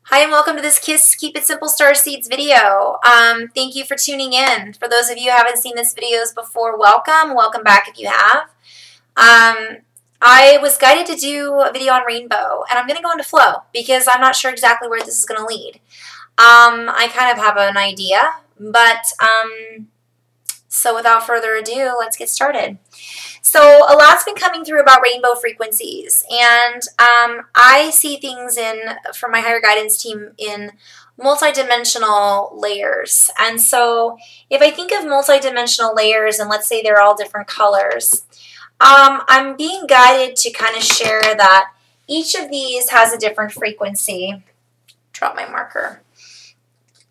Hi and welcome to this Kiss Keep It Simple Starseeds video. Thank you for tuning in. For those of you who haven't seen this videos before, welcome. Welcome back if you have. I was guided to do a video on rainbow, and I'm going to go into flow because I'm not sure exactly where this is going to lead. I kind of have an idea, but so without further ado, let's get started. So a lot's been coming through about rainbow frequencies, and I see things from my higher guidance team in multidimensional layers. And so if I think of multidimensional layers, and let's say they're all different colors, I'm being guided to kind of share that each of these has a different frequency. Drop my marker.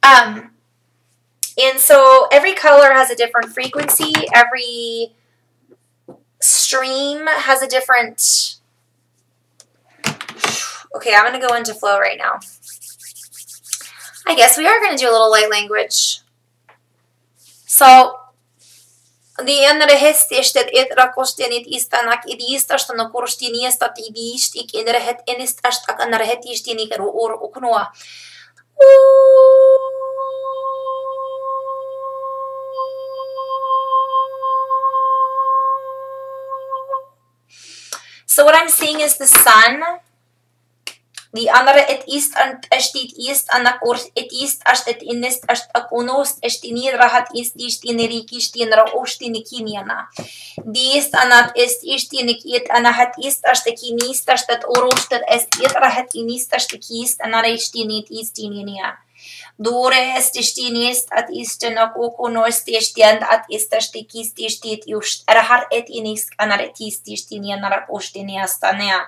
And so every color has a different frequency. Every stream has a different... Okay, I'm going to go into flow right now. I guess we are going to do a little light language. So, the andere hest is dat it rakostenit istanak idistas no kurstiniestat idist ik inere het enistas ak andere het istinik or uknoa. So what I'm seeing is the sun. The andere it ist and estit ist anak or it ist as it inist as akunos estinira hat ist istiniriki stinra ostinikiniana. Dies anat ist istinikit anahat ist as the kinist as that orostet est itra het inist as the kist anare istinit istininia. Dore est istinist at istenak okunos testiand at istas the kist istit just erhar et inis anaretis istiniana ostiniastanea.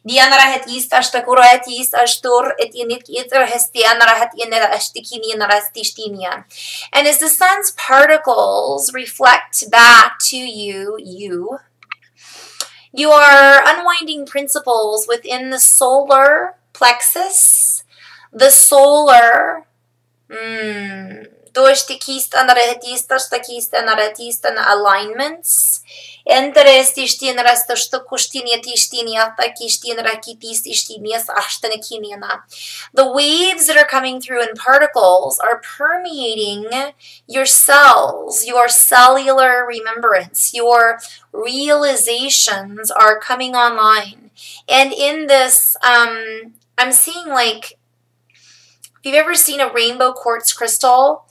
Dianara het ist as the kura het ist as tur et init itra hestianara het inera astikiniana stistinian. And as the sun's particles reflect back to you, you are unwinding principles within the solar plexus, the solar alignments. The waves that are coming through in particles are permeating your cells, your cellular remembrance, your realizations are coming online. And in this, I'm seeing like, if you've ever seen a rainbow quartz crystal,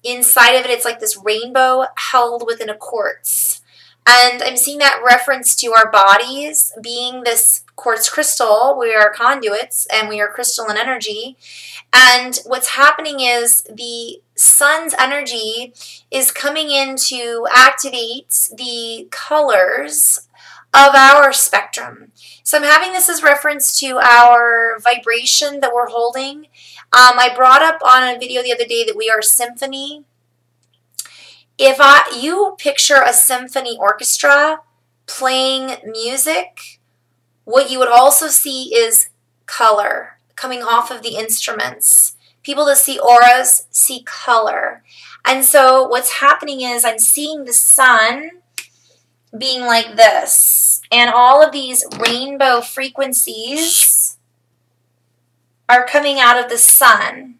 inside of it, it's like this rainbow held within a quartz. And I'm seeing that reference to our bodies being this quartz crystal. We are conduits and we are crystalline energy. And what's happening is the sun's energy is coming in to activate the colors of our spectrum. So I'm having this as reference to our vibration that we're holding. I brought up on a video the other day that we are a symphony. If you picture a symphony orchestra playing music, what you would also see is color coming off of the instruments. People that see auras see color. And so what's happening is I'm seeing the sun being like this, and all of these rainbow frequencies are coming out of the sun.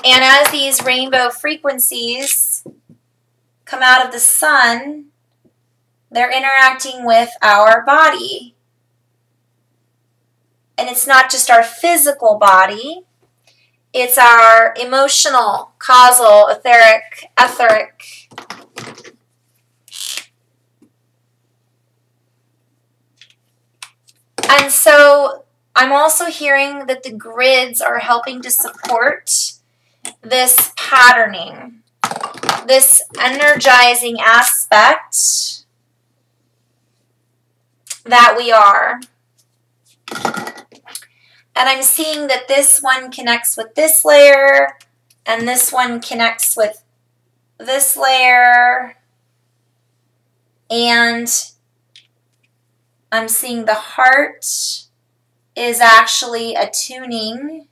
And as these rainbow frequencies come out of the sun, they're interacting with our body. And it's not just our physical body, it's our emotional, causal, etheric. And so I'm also hearing that the grids are helping to support this patterning, this energizing aspect that we are. And I'm seeing that this one connects with this layer, and this one connects with this layer, and I'm seeing the heart is actually attuning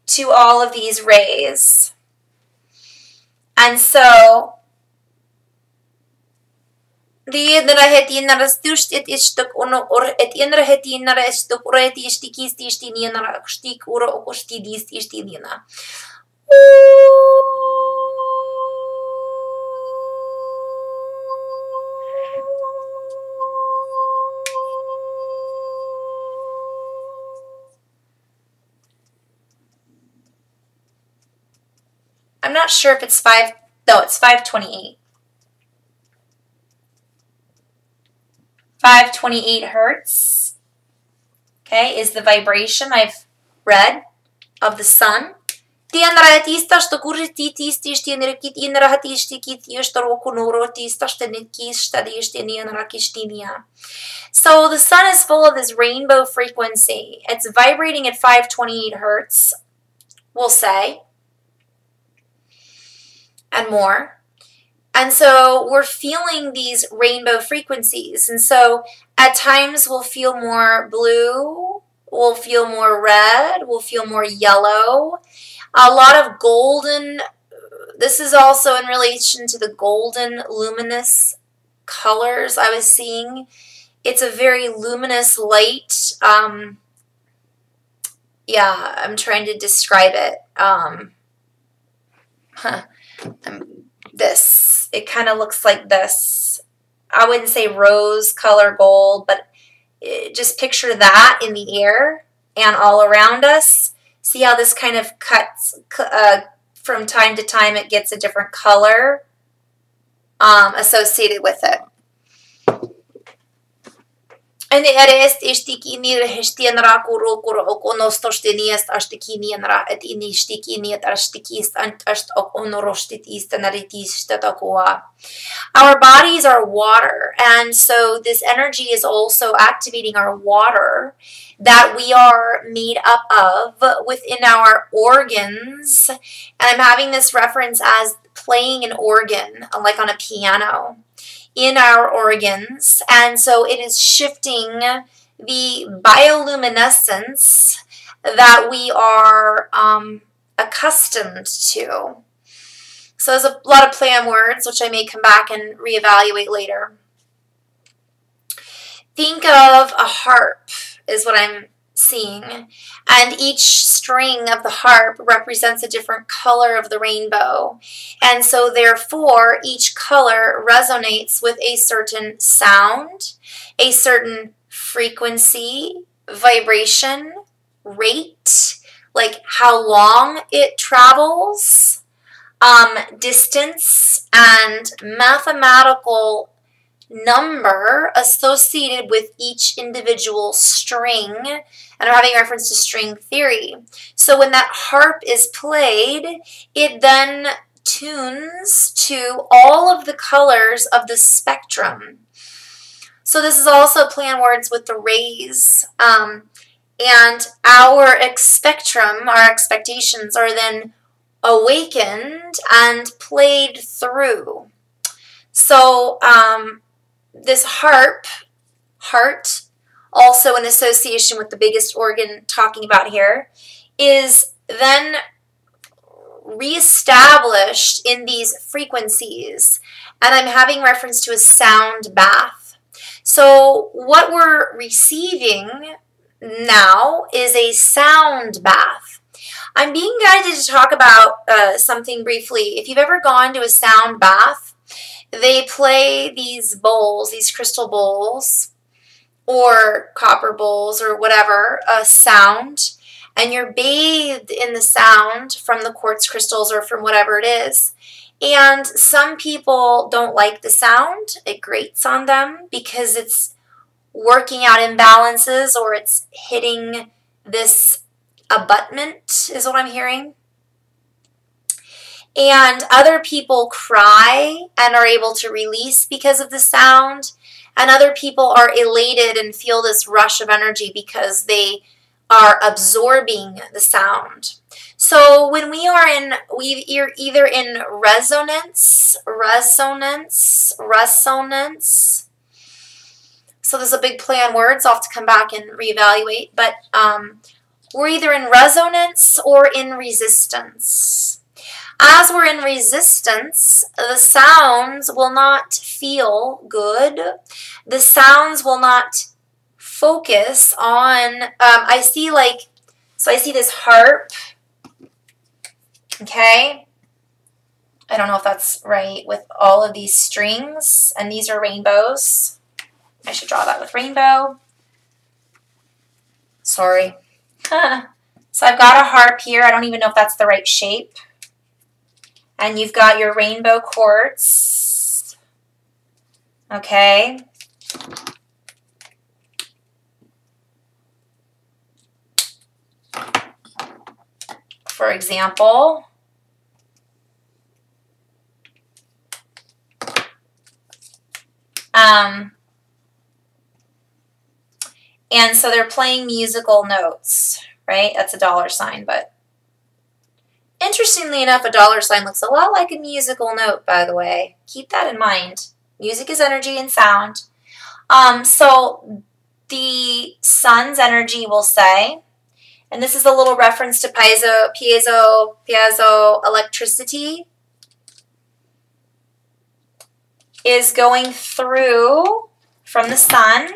to all of these rays. And so Die hetienara stust et istuk ono or et inra hetienara istuk oreti istikis istinienara stik uro okostidis istinina. I'm not sure if it's 5, no, it's 528. 528 hertz, okay, is the vibration I've read of the sun. So the sun is full of this rainbow frequency. It's vibrating at 528 hertz, we'll say, and more. And so we're feeling these rainbow frequencies. And so at times we'll feel more blue, we'll feel more red, we'll feel more yellow. A lot of golden. This is also in relation to the golden luminous colors I was seeing. It's a very luminous light. Yeah, I'm trying to describe it. This. It kind of looks like this. I wouldn't say rose color gold, but just picture that in the air and all around us. See how this kind of cuts from time to time, it gets a different color associated with it. And the rest is stikini hestienra kuro okonostošteniest ashtikinienra et inistikiniet ashtikist ast okonorostit istanaritishtatakoa. Our bodies are water, and so this energy is also activating our water that we are made up of within our organs. And I'm having this reference as playing an organ, like on a piano, in our organs. And so it is shifting the bioluminescence that we are accustomed to. So there's a lot of play on words, which I may come back and reevaluate later. Think of a harp is what I'm seeing, and each string of the harp represents a different color of the rainbow, and so therefore each color resonates with a certain sound, a certain frequency, vibration, rate, like how long it travels, distance, and mathematical number associated with each individual string, and I'm having reference to string theory. So when that harp is played, it then tunes to all of the colors of the spectrum. So this is also play on words with the rays, and our spectrum, our expectations, are then awakened and played through. So this heart, also in association with the biggest organ talking about here, is then reestablished in these frequencies. And I'm having reference to a sound bath. So what we're receiving now is a sound bath. I'm being guided to talk about something briefly. If you've ever gone to a sound bath, they play these bowls, these crystal bowls, or copper bowls, or whatever, a sound, and you're bathed in the sound from the quartz crystals or from whatever it is. And some people don't like the sound. It grates on them because it's working out imbalances, or it's hitting this abutment, is what I'm hearing. And other people cry and are able to release because of the sound. And other people are elated and feel this rush of energy because they are absorbing the sound. So when we are either in resonance. So there's a big play on words. I'll have to come back and reevaluate. But we're either in resonance or in resistance. As we're in resistance, the sounds will not feel good. The sounds will not focus on, I see this harp, okay? I don't know if that's right with all of these strings, and these are rainbows. I should draw that with rainbow. Sorry. So I've got a harp here. I don't even know if that's the right shape. And you've got your rainbow chords. Okay. For example, and so they're playing musical notes, right? That's a dollar sign, but interestingly enough, a dollar sign looks a lot like a musical note, by the way. Keep that in mind. Music is energy and sound. So the sun's energy will say, and this is a little reference to piezo electricity, is going through from the sun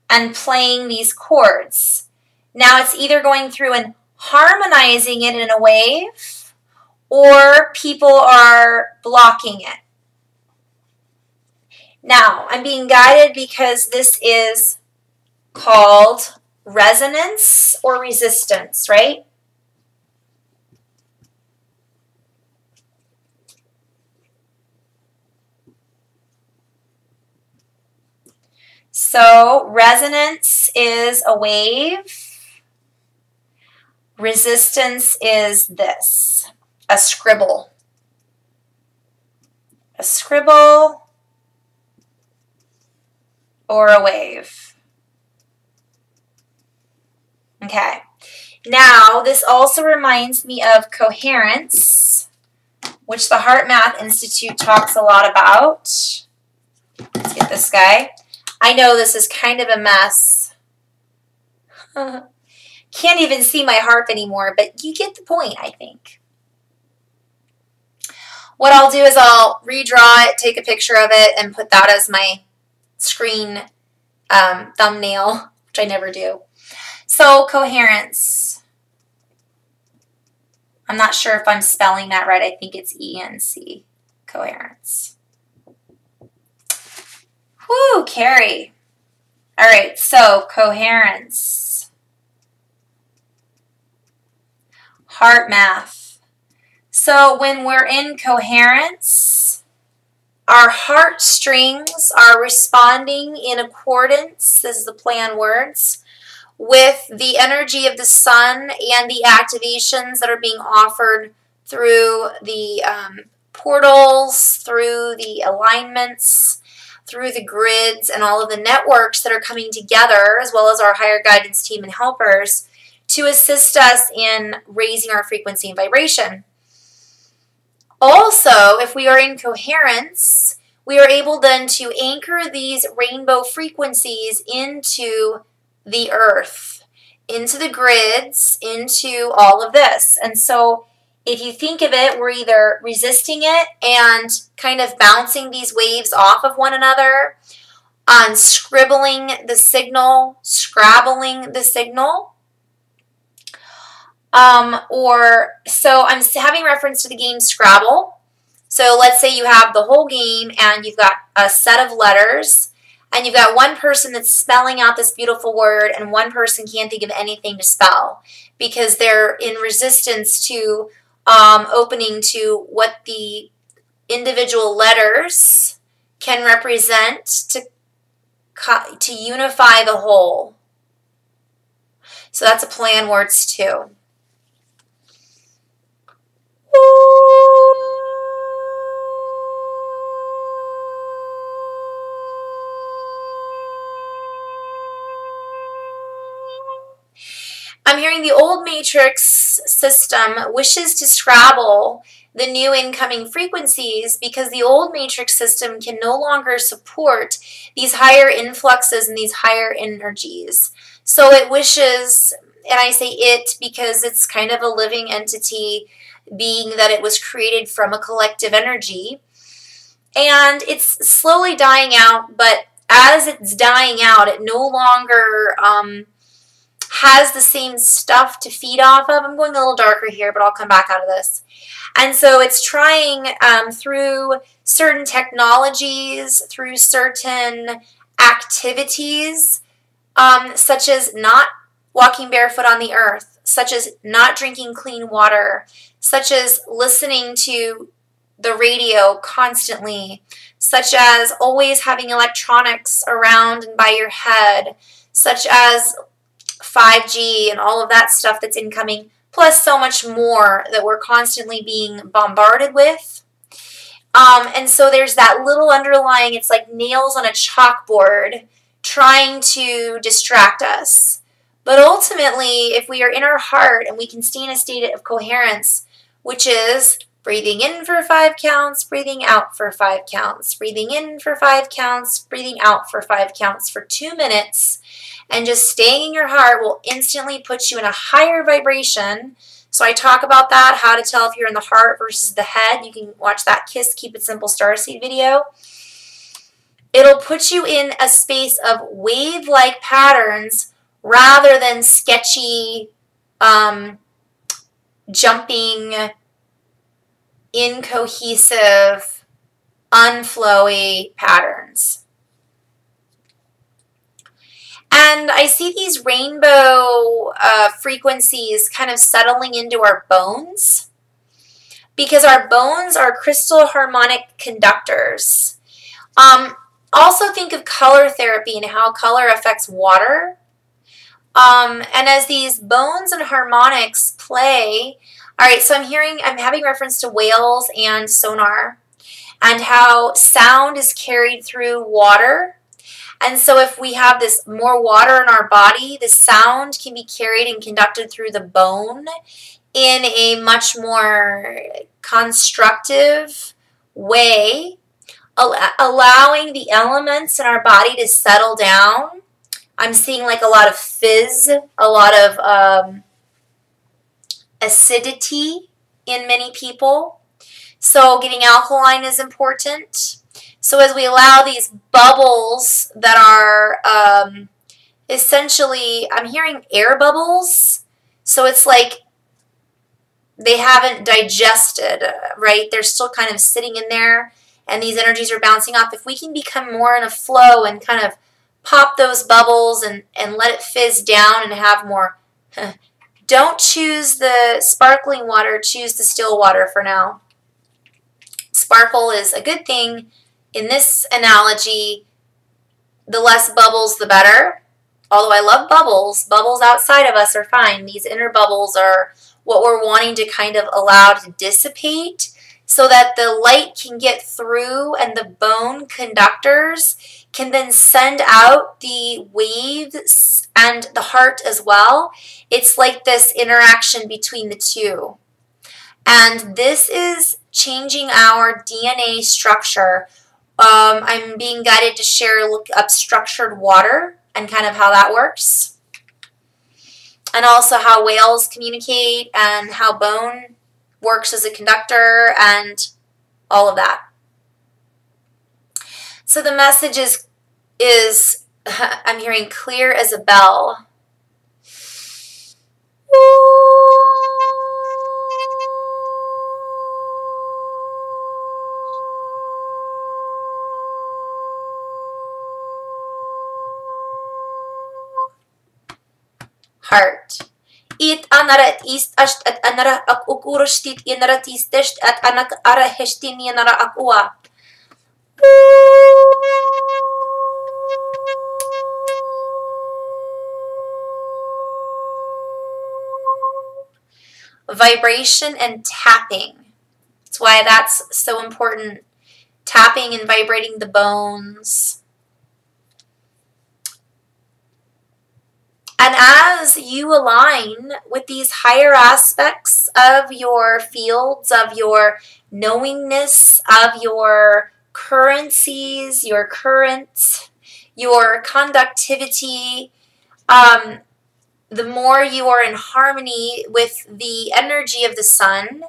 and playing these chords. Now it's either going through and harmonizing it in a wave, or people are blocking it. Now, I'm being guided because this is called resonance or resistance, right? So resonance is a wave. Resistance is this, a scribble. A scribble or a wave. Okay. Now, this also reminds me of coherence, which the Heart Math Institute talks a lot about. Let's get this guy. I know this is kind of a mess. Can't even see my harp anymore, but you get the point, I think. What I'll do is I'll redraw it, take a picture of it, and put that as my screen thumbnail, which I never do. So, coherence. I'm not sure if I'm spelling that right. I think it's E-N-C, coherence. Whoo, Carrie. All right, so coherence. Heart math. So when we're in coherence, our heartstrings are responding in accordance, this is the play on words, with the energy of the sun and the activations that are being offered through the portals, through the alignments, through the grids, and all of the networks that are coming together, as well as our higher guidance team and helpers, to assist us in raising our frequency and vibration. Also, if we are in coherence, we are able then to anchor these rainbow frequencies into the earth, into the grids, into all of this. And so if you think of it, we're either resisting it and kind of bouncing these waves off of one another, on scribbling the signal, scrabbling the signal, so I'm having reference to the game Scrabble. So let's say you have the whole game and you've got a set of letters and you've got one person that's spelling out this beautiful word and one person can't think of anything to spell because they're in resistance to opening to what the individual letters can represent to unify the whole. So that's a play on words too. I'm hearing the old matrix system wishes to scrabble the new incoming frequencies because the old matrix system can no longer support these higher influxes and these higher energies. So it wishes and I say it because it's kind of a living entity, being that it was created from a collective energy. And it's slowly dying out, but as it's dying out, it no longer has the same stuff to feed off of. I'm going a little darker here, but I'll come back out of this. And so it's trying through certain technologies, through certain activities, such as not walking barefoot on the earth, such as not drinking clean water, such as listening to the radio constantly, such as always having electronics around and by your head, such as 5G and all of that stuff that's incoming, plus so much more that we're constantly being bombarded with. And so there's that little underlying, it's like nails on a chalkboard trying to distract us. But ultimately, if we are in our heart and we can stay in a state of coherence, which is breathing in for 5 counts, breathing out for 5 counts, breathing in for 5 counts, breathing out for 5 counts for 2 minutes, and just staying in your heart will instantly put you in a higher vibration. So I talk about that, how to tell if you're in the heart versus the head. You can watch that Kiss, Keep It Simple Starseed video. It'll put you in a space of wave-like patterns rather than sketchy, jumping, incohesive, unflowy patterns. And I see these rainbow frequencies kind of settling into our bones, because our bones are crystal harmonic conductors. Also think of color therapy and how color affects water. And as these bones and harmonics play, all right, so I'm having reference to whales and sonar and how sound is carried through water. And so if we have this more water in our body, the sound can be carried and conducted through the bone in a much more constructive way, allowing the elements in our body to settle down. I'm seeing like a lot of fizz, a lot of acidity in many people. So getting alkaline is important. So as we allow these bubbles that are essentially, I'm hearing air bubbles. So it's like they haven't digested, right? They're still kind of sitting in there and these energies are bouncing off. If we can become more in a flow and kind of pop those bubbles and let it fizz down and have more, don't choose the sparkling water, choose the still water for now. Sparkle is a good thing. In this analogy, the less bubbles, the better. Although I love bubbles, bubbles outside of us are fine. These inner bubbles are what we're wanting to kind of allow to dissipate so that the light can get through and the bone conductors can then send out the waves and the heart as well. It's like this interaction between the two. And this is changing our DNA structure. I'm being guided to share, look up structured water and kind of how that works. And also how whales communicate and how bone works as a conductor and all of that. So the message is I'm hearing clear as a bell. Heart. It anara ist asht at anara ak ukurashtit inara tistest at anak ara heshtin yanara akua. Vibration and tapping. That's why that's so important. Tapping and vibrating the bones. And as you align with these higher aspects of your fields, of your knowingness, of your currencies, your currents, your conductivity, the more you are in harmony with the energy of the sun,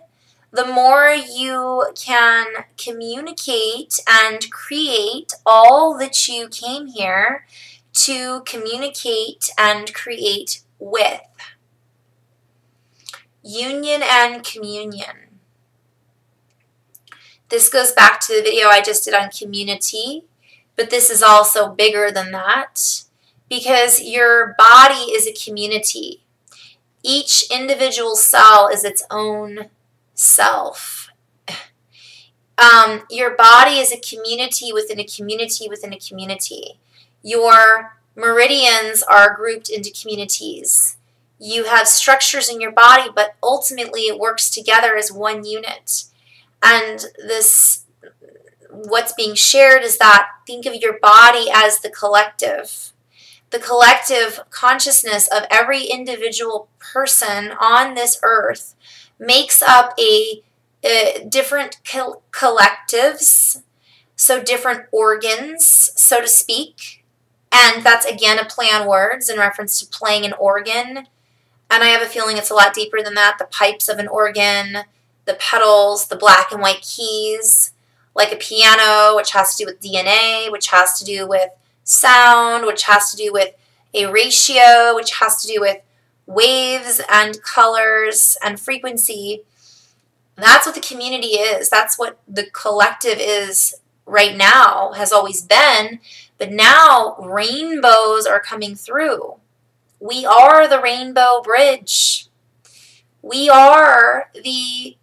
the more you can communicate and create all that you came here to communicate and create with. Union and communion. This goes back to the video I just did on community, but this is also bigger than that because your body is a community. Each individual cell is its own self. Your body is a community within a community within a community. Your meridians are grouped into communities. You have structures in your body, but ultimately it works together as one unit. And this, what's being shared is that think of your body as the collective. The collective consciousness of every individual person on this earth makes up a different collectives, so different organs, so to speak. And that's again a play on words in reference to playing an organ. And I have a feeling it's a lot deeper than that. The pipes of an organ, the pedals, the black and white keys, like a piano, which has to do with DNA, which has to do with sound, which has to do with a ratio, which has to do with waves and colors and frequency. That's what the community is. That's what the collective is right now, has always been. But now rainbows are coming through. We are the rainbow bridge. We are the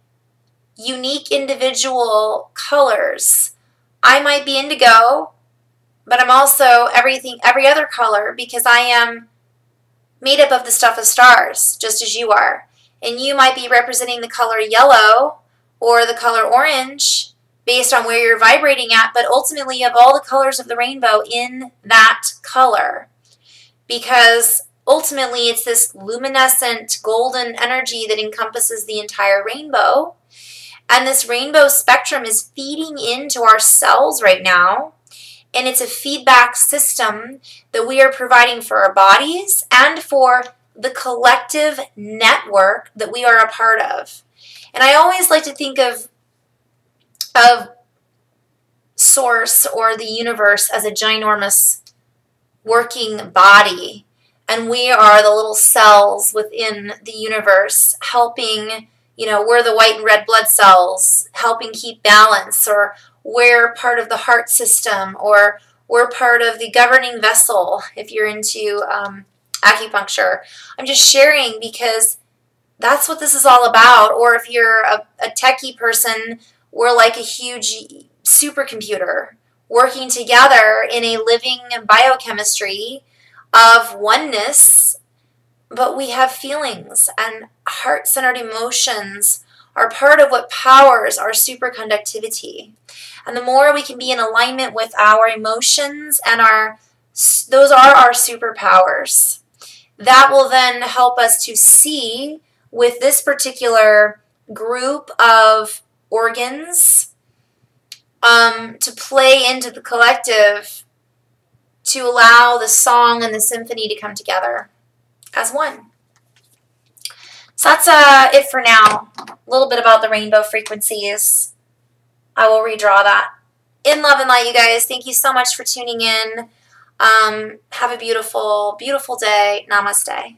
unique individual colors. I might be indigo, but I'm also every other color because I am made up of the stuff of stars, just as you are. And you might be representing the color yellow or the color orange based on where you're vibrating at, but ultimately you have all the colors of the rainbow in that color because ultimately it's this luminescent golden energy that encompasses the entire rainbow. And this rainbow spectrum is feeding into our cells right now. And it's a feedback system that we are providing for our bodies and for the collective network that we are a part of. And I always like to think of Source or the universe as a ginormous working body. And we are the little cells within the universe helping, we're the white and red blood cells helping keep balance, or we're part of the heart system, or we're part of the governing vessel if you're into acupuncture. I'm just sharing because that's what this is all about. Or if you're a techie person, we're like a huge supercomputer working together in a living biochemistry of oneness, but we have feelings, and heart-centered emotions are part of what powers our superconductivity. And the more we can be in alignment with our emotions and those are our superpowers. That will then help us to see with this particular group of organs to play into the collective, to allow the song and the symphony to come together as one. So that's it for now. A little bit about the rainbow frequencies. I will redraw that. In love and light, you guys. Thank you so much for tuning in. Have a beautiful, beautiful day. Namaste.